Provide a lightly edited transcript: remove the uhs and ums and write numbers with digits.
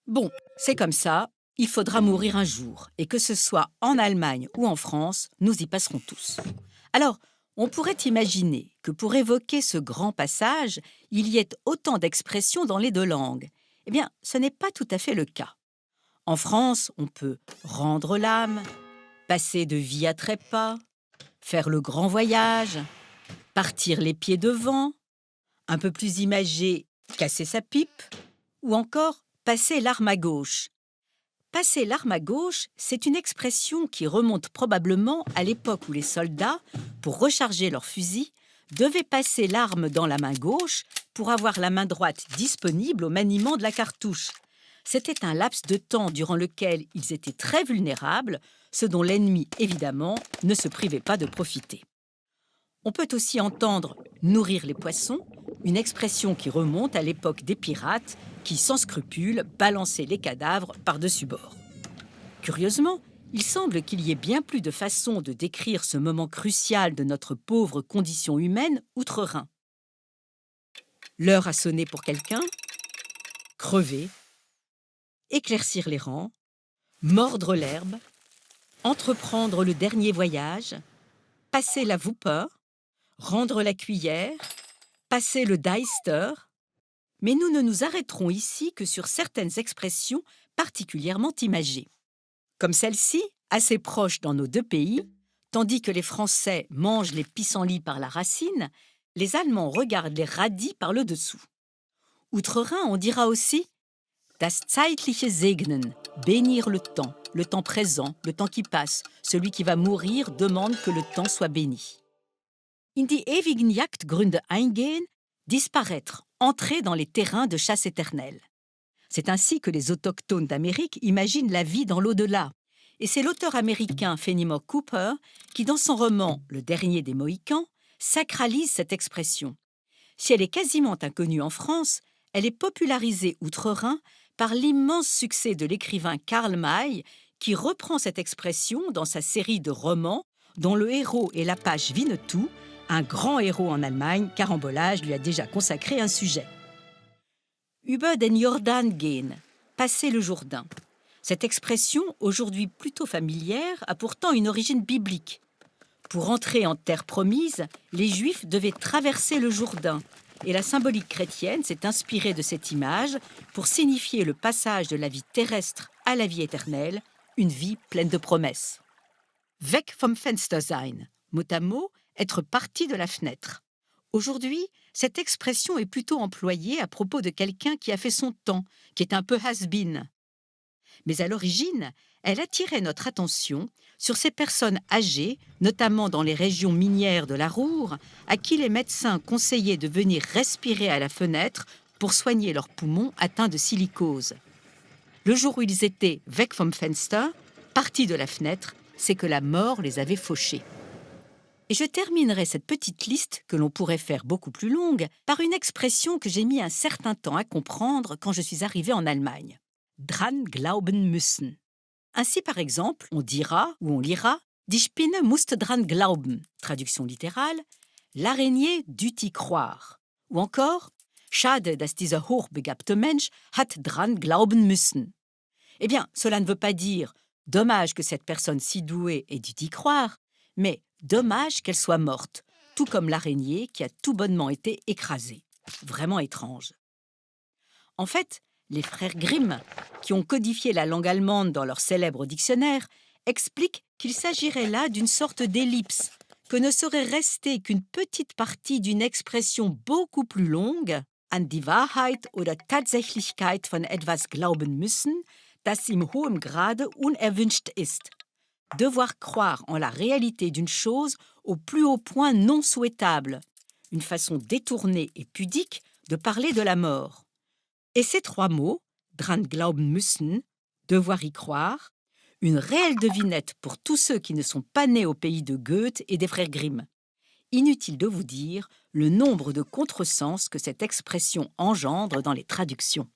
Bon, c'est comme ça, il faudra mourir un jour, et que ce soit en Allemagne ou en France, nous y passerons tous. Alors, on pourrait imaginer que pour évoquer ce grand passage, il y ait autant d'expressions dans les deux langues. Eh bien, ce n'est pas tout à fait le cas. En France, on peut rendre l'âme, passer de vie à trépas, faire le grand voyage, partir les pieds devant, un peu plus imagé, casser sa pipe, ou encore passer l'arme à gauche. Passer l'arme à gauche, c'est une expression qui remonte probablement à l'époque où les soldats, pour recharger leurs fusils, devaient passer l'arme dans la main gauche pour avoir la main droite disponible au maniement de la cartouche. C'était un laps de temps durant lequel ils étaient très vulnérables, ce dont l'ennemi, évidemment, ne se privait pas de profiter. On peut aussi entendre nourrir les poissons, une expression qui remonte à l'époque des pirates qui, sans scrupule, balançaient les cadavres par-dessus bord. Curieusement, il semble qu'il y ait bien plus de façons de décrire ce moment crucial de notre pauvre condition humaine outre-Rhin. L'heure a sonné pour quelqu'un, crever, éclaircir les rangs, mordre l'herbe, entreprendre le dernier voyage, passer la Wupper, rendre la cuillère, passer le Deister. Mais nous ne nous arrêterons ici que sur certaines expressions particulièrement imagées. Comme celle-ci, assez proche dans nos deux pays, tandis que les Français mangent les pissenlits par la racine, les Allemands regardent les radis par le dessous. Outre-Rhin, on dira aussi das zeitliche Segnen, bénir le temps présent, le temps qui passe. Celui qui va mourir demande que le temps soit béni. In die ewigen Jagdgründe eingehen, disparaître, entrer dans les terrains de chasse éternelle. C'est ainsi que les autochtones d'Amérique imaginent la vie dans l'au-delà. Et c'est l'auteur américain Fenimore Cooper qui, dans son roman Le Dernier des Mohicans, sacralise cette expression. Si elle est quasiment inconnue en France, elle est popularisée outre-Rhin par l'immense succès de l'écrivain Karl May, qui reprend cette expression dans sa série de romans dont le héros est l'Apache Winnetou, un grand héros en Allemagne, Carambolage lui a déjà consacré un sujet. Über den Jordan gehen, passer le Jourdain. Cette expression, aujourd'hui plutôt familière, a pourtant une origine biblique. Pour entrer en terre promise, les Juifs devaient traverser le Jourdain, et la symbolique chrétienne s'est inspirée de cette image pour signifier le passage de la vie terrestre à la vie éternelle, une vie pleine de promesses. Weg vom Fenster sein, mot à mot, être parti de la fenêtre. Aujourd'hui, cette expression est plutôt employée à propos de quelqu'un qui a fait son temps, qui est un peu has-been. Mais à l'origine, elle attirait notre attention sur ces personnes âgées, notamment dans les régions minières de la Ruhr, à qui les médecins conseillaient de venir respirer à la fenêtre pour soigner leurs poumons atteints de silicose. Le jour où ils étaient weg vom Fenster, partis de la fenêtre, c'est que la mort les avait fauchés. Et je terminerai cette petite liste, que l'on pourrait faire beaucoup plus longue, par une expression que j'ai mis un certain temps à comprendre quand je suis arrivée en Allemagne. Dran glauben müssen. Ainsi, par exemple, on dira ou on lira Die Spinne musste dran glauben, traduction littérale, l'araignée dut y croire. Ou encore, Schade, dass dieser hochbegabte Mensch hat dran glauben müssen. Eh bien, cela ne veut pas dire dommage que cette personne si douée ait dû y croire, mais dommage qu'elle soit morte, tout comme l'araignée qui a tout bonnement été écrasée. Vraiment étrange. En fait, les frères Grimm, qui ont codifié la langue allemande dans leur célèbre dictionnaire, expliquent qu'il s'agirait là d'une sorte d'ellipse, que ne serait restée qu'une petite partie d'une expression beaucoup plus longue, an die Wahrheit oder Tatsächlichkeit von etwas glauben müssen, das im hohem Grade unerwünscht ist. Devoir croire en la réalité d'une chose au plus haut point non souhaitable, une façon détournée et pudique de parler de la mort. Et ces trois mots, dran glauben müssen, devoir y croire, une réelle devinette pour tous ceux qui ne sont pas nés au pays de Goethe et des frères Grimm. Inutile de vous dire le nombre de contresens que cette expression engendre dans les traductions.